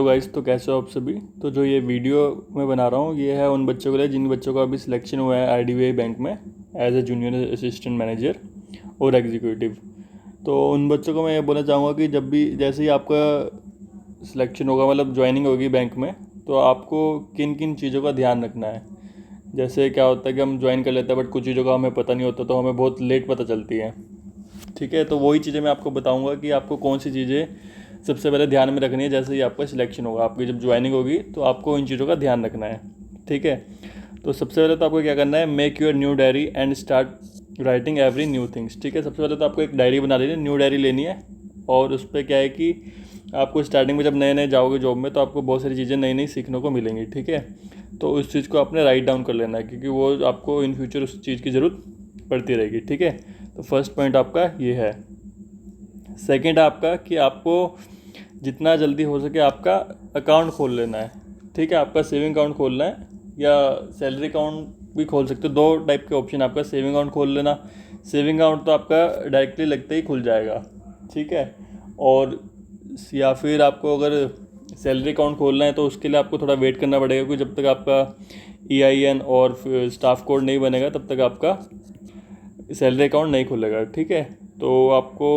तो गाइस, तो कैसे हो आप सभी। तो जो ये वीडियो मैं बना रहा हूँ ये है उन बच्चों के लिए जिन बच्चों का अभी सिलेक्शन हुआ है आईडीबीआई बैंक में as a junior assistant manager और एग्जीक्यूटिव। तो उन बच्चों को मैं ये बोलना चाहूँगा कि जब भी जैसे ही आपका सिलेक्शन होगा, मतलब ज्वाइनिंग होगी बैंक में, तो आपको किन किन चीज़ों का ध्यान रखना है। जैसे क्या होता है कि हम ज्वाइन कर लेते हैं बट कुछ चीज़ों का हमें पता नहीं होता, तो हमें बहुत लेट पता चलती है। ठीक है, तो वही चीज़ें मैं आपको बताऊंगा कि आपको कौन सी चीज़ें सबसे पहले ध्यान में रखनी है। जैसे ही आपका सिलेक्शन होगा, आपकी जब ज्वाइनिंग होगी, तो आपको इन चीज़ों का ध्यान रखना है। ठीक है, तो सबसे पहले तो आपको क्या करना है, make your new diary and start writing every new things. ठीक है, सबसे पहले तो आपको एक डायरी बना लेनी है, न्यू डायरी लेनी है। और उस पर क्या है कि आपको स्टार्टिंग में जब नए नए जाओगे जॉब में, तो आपको बहुत सारी चीज़ें नई नई सीखने को मिलेंगी। ठीक है, तो उस चीज़ को आपने राइट डाउन कर लेना है, क्योंकि वो आपको इन फ्यूचर उस चीज़ की ज़रूरत पड़ती रहेगी। ठीक है, तो फर्स्ट पॉइंट आपका ये है। सेकंड आपका कि आपको जितना जल्दी हो सके आपका अकाउंट खोल लेना है। ठीक है, आपका सेविंग अकाउंट खोलना है या सैलरी अकाउंट भी खोल सकते हो। दो टाइप के ऑप्शन, आपका सेविंग अकाउंट खोल लेना। सेविंग अकाउंट तो आपका डायरेक्टली लगते ही खुल जाएगा। ठीक है, और या फिर आपको अगर सैलरी अकाउंट खोलना है तो उसके लिए आपको थोड़ा वेट करना पड़ेगा, क्योंकि जब तक आपका EIN और स्टाफ कोड नहीं बनेगा तब तक आपका सैलरी अकाउंट नहीं खुलेगा। ठीक है, तो आपको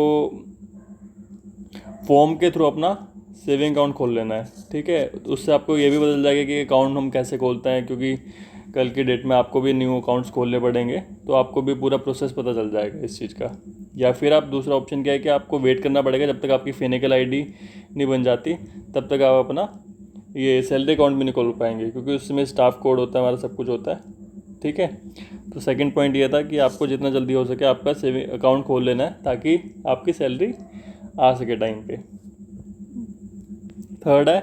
फॉर्म के थ्रू अपना सेविंग अकाउंट खोल लेना है। ठीक है, तो उससे आपको ये भी बदल जाएगा कि अकाउंट हम कैसे खोलते हैं, क्योंकि कल की डेट में आपको भी न्यू अकाउंट्स खोलने पड़ेंगे, तो आपको भी पूरा प्रोसेस पता चल जाएगा इस चीज़ का। या फिर आप दूसरा ऑप्शन क्या है कि आपको वेट करना पड़ेगा जब तक आपकी फिजिकल ID नहीं बन जाती, तब तक आप अपना ये सैलरी अकाउंट भी नहीं खोल पाएंगे, क्योंकि उसमें स्टाफ कोड होता है, हमारा सब कुछ होता है। ठीक है, तो सेकंड पॉइंट ये था कि आपको जितना जल्दी हो सके आपका सेविंग अकाउंट खोल लेना है, ताकि आपकी सैलरी आ सके टाइम पे। थर्ड है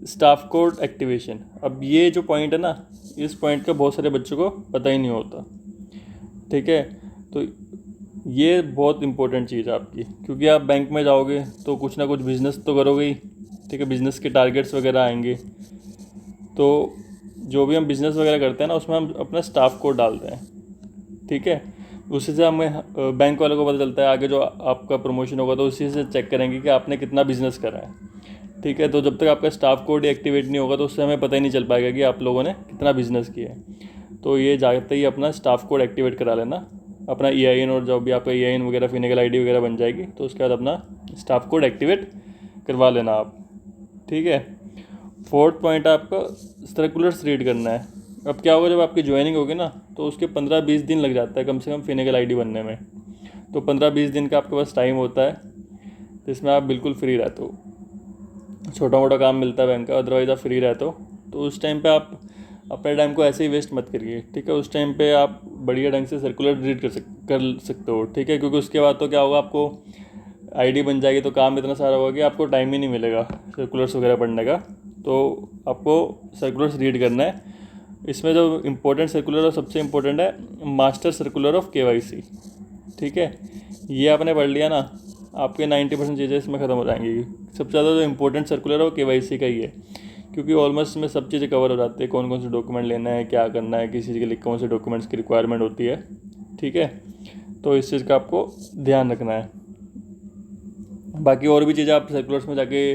स्टाफ कोड एक्टिवेशन। अब ये जो पॉइंट है ना, इस पॉइंट का बहुत सारे बच्चों को पता ही नहीं होता। ठीक है, तो ये बहुत इंपॉर्टेंट चीज़ है आपकी, क्योंकि आप बैंक में जाओगे तो कुछ ना कुछ बिजनेस तो करोगे ही। ठीक है, बिजनेस के टारगेट्स वगैरह आएंगे, तो जो भी हम बिज़नेस वगैरह करते हैं ना, उसमें हम अपना स्टाफ कोड डालते हैं। ठीक है, उसी से हमें बैंक वालों को पता चलता है आगे जो आपका प्रमोशन होगा, तो उसी से चेक करेंगे कि आपने कितना बिजनेस करा है। ठीक है, तो जब तक आपका स्टाफ कोड एक्टिवेट नहीं होगा तो उससे हमें पता ही नहीं चल पाएगा कि आप लोगों ने कितना बिजनेस किया है। तो ये जाते ही अपना स्टाफ कोड एक्टिवेट करा लेना, अपना EIN, और जब भी आपका EIN वगैरह फिजिकल ID वगैरह बन जाएगी, तो उसके बाद अपना स्टाफ कोड एक्टिवेट करवा लेना आप। ठीक है, फोर्थ पॉइंट आपका सर्कुलर्स रीड करना है। अब क्या होगा, जब आपकी ज्वाइनिंग होगी ना, तो उसके 15-20 दिन लग जाता है कम से कम फिजिकल ID बनने में। तो 15-20 दिन का आपके पास टाइम होता है, जिसमें आप बिल्कुल फ्री रहते हो। छोटा मोटा काम मिलता है बैंक का, अदरवाइज़ आप फ्री रहते हो। तो उस टाइम पे आप अपने टाइम को ऐसे ही वेस्ट मत करिए। ठीक है, उस टाइम पे आप बढ़िया ढंग से सर्कुलर रीड कर सकते हो। ठीक है, क्योंकि उसके बाद तो क्या होगा, आपको ID बन जाएगी तो काम इतना सारा होगा कि आपको टाइम ही नहीं मिलेगा सर्कुलर्स वगैरह पढ़ने का। तो आपको सर्कुलर्स रीड करना है। इसमें जो इम्पोर्टेंट सर्कुलर है, सबसे इम्पोर्टेंट है मास्टर सर्कुलर ऑफ KYC। ठीक है, ये आपने पढ़ लिया ना, आपके 90% चीज़ें इसमें ख़त्म हो जाएंगी। सबसे ज़्यादा जो इम्पोर्टेंट सर्कुलर है वो KYC का ही है, क्योंकि ऑलमोस्ट इसमें सब चीज़ें कवर हो जाती है। कौन कौन से डॉक्यूमेंट लेना है, क्या करना है, किसी चीज़ के लिए कौन से डॉक्यूमेंट्स की रिक्वायरमेंट होती है। ठीक है, तो इस चीज़ का आपको ध्यान रखना है। बाकी और भी चीज़ें आप सर्कुलर्स में जाके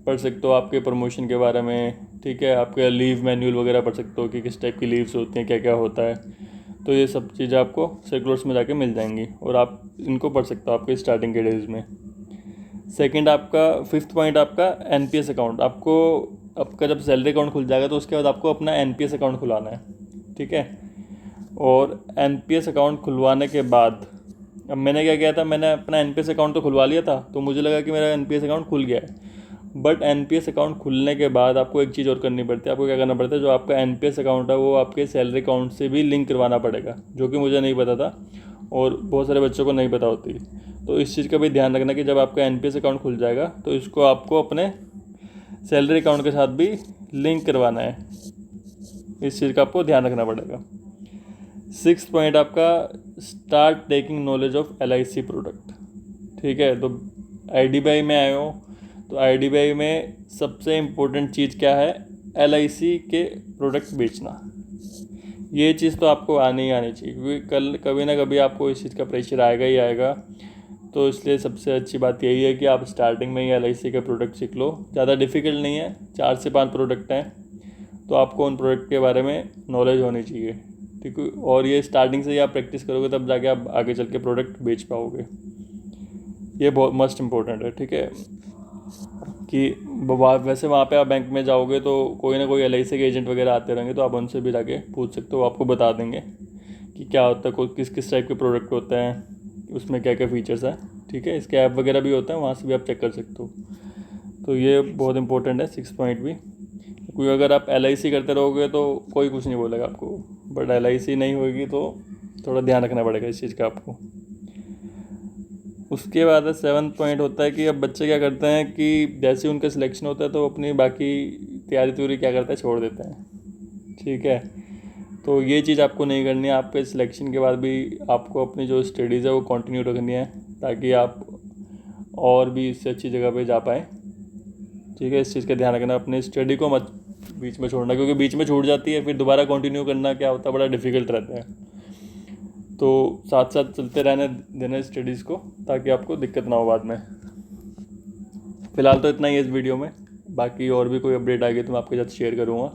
पढ़ सकते हो, आपके प्रमोशन के बारे में। ठीक है, आपके लीव मैनुअल वगैरह पढ़ सकते हो कि किस टाइप की लीव्स होती हैं, क्या क्या होता है। तो ये सब चीज़ें आपको सर्कुलर्स में जाके मिल जाएंगी, और आप इनको पढ़ सकते हो आपके स्टार्टिंग के डेज में। सेकंड आपका, फिफ्थ पॉइंट आपका NPS अकाउंट। आपका जब सैलरी अकाउंट खुल जाएगा तो उसके बाद आपको अपना NPS अकाउंट खुलाना है। ठीक है, और NPS अकाउंट खुलवाने के बाद, अब मैंने क्या किया था, मैंने अपना NPS अकाउंट तो खुलवा लिया था, तो मुझे लगा कि मेरा NPS अकाउंट खुल गया है। बट NPS अकाउंट खुलने के बाद आपको एक चीज़ और करनी पड़ती है। आपको क्या करना पड़ता है, जो आपका NPS अकाउंट है वो आपके सैलरी अकाउंट से भी लिंक करवाना पड़ेगा, जो कि मुझे नहीं पता था और बहुत सारे बच्चों को नहीं पता होती। तो इस चीज़ का भी ध्यान रखना कि जब आपका NPS अकाउंट खुल जाएगा तो इसको आपको अपने सैलरी अकाउंट के साथ भी लिंक करवाना है। इस चीज़ का आपको ध्यान रखना पड़ेगा। सिक्स्थ पॉइंट आपका start taking knowledge of LIC product. ठीक है, तो IDBI में आए हो, तो IDBI में सबसे इम्पोर्टेंट चीज़ क्या है, LIC के प्रोडक्ट बेचना। ये चीज़ तो आपको आनी ही आनी चाहिए, क्योंकि कभी ना कभी आपको इस चीज़ का प्रेशर आएगा ही आएगा तो इसलिए सबसे अच्छी बात यही है कि आप स्टार्टिंग में ही LIC के प्रोडक्ट सीख लो। ज़्यादा डिफ़िकल्ट नहीं है, 4 से 5 प्रोडक्ट हैं, तो आपको उन प्रोडक्ट के बारे में नॉलेज होनी चाहिए, ठीक है। और ये स्टार्टिंग से ही आप प्रैक्टिस करोगे तब जाके आप आगे चल के प्रोडक्ट बेच पाओगे। ये बहुत मस्ट इम्पोर्टेंट है, ठीक है। कि वैसे वहाँ पे आप बैंक में जाओगे तो कोई ना कोई LIC के एजेंट वगैरह आते रहेंगे, तो आप उनसे भी जाके पूछ सकते हो, वो आपको बता देंगे कि क्या होता है, कोई किस किस टाइप के प्रोडक्ट होते हैं, उसमें क्या क्या फीचर्स हैं, ठीक है। इसके ऐप वगैरह भी होते हैं, वहाँ से भी आप चेक कर सकते हो। तो ये बहुत इंपॉर्टेंट है 6 पॉइंट भी, क्योंकि अगर आप LIC करते रहोगे तो कोई कुछ नहीं बोलेगा आपको, बट LIC नहीं होगी तो थोड़ा ध्यान रखना पड़ेगा इस चीज़ का आपको। उसके बाद 7 पॉइंट होता है कि अब बच्चे क्या करते हैं कि जैसे उनका सिलेक्शन होता है तो अपनी बाकी तैयारी त्यूरी क्या करते हैं, छोड़ देते हैं, ठीक है। तो ये चीज़ आपको नहीं करनी है। आपके सिलेक्शन के बाद भी आपको अपनी जो स्टडीज़ है वो कंटिन्यू रखनी है, ताकि आप और भी इससे अच्छी जगह पे जा पाएँ, ठीक है। इस चीज़ का ध्यान रखना, अपनी स्टडी को मत बीच में छोड़ना, क्योंकि बीच में छूट जाती है फिर दोबारा कंटिन्यू करना क्या होता है, बड़ा डिफ़िकल्ट रहता है। तो साथ साथ चलते रहने देना स्टडीज़ को, ताकि आपको दिक्कत ना हो बाद में। फ़िलहाल तो इतना ही है इस वीडियो में, बाकी और भी कोई अपडेट आएगी तो मैं आपके साथ शेयर करूँगा।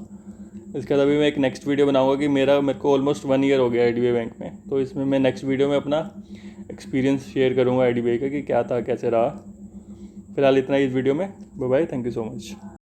इसके बाद अभी मैं एक नेक्स्ट वीडियो बनाऊँगा कि मेरे को ऑलमोस्ट 1 ईयर हो गया IDBI बैंक में, तो इसमें मैं नेक्स्ट वीडियो में अपना एक्सपीरियंस शेयर करूँगा IDBI का, कि क्या था कैसे रहा। फ़िलहाल इतना ही इस वीडियो में। Bye bye, thank you so much.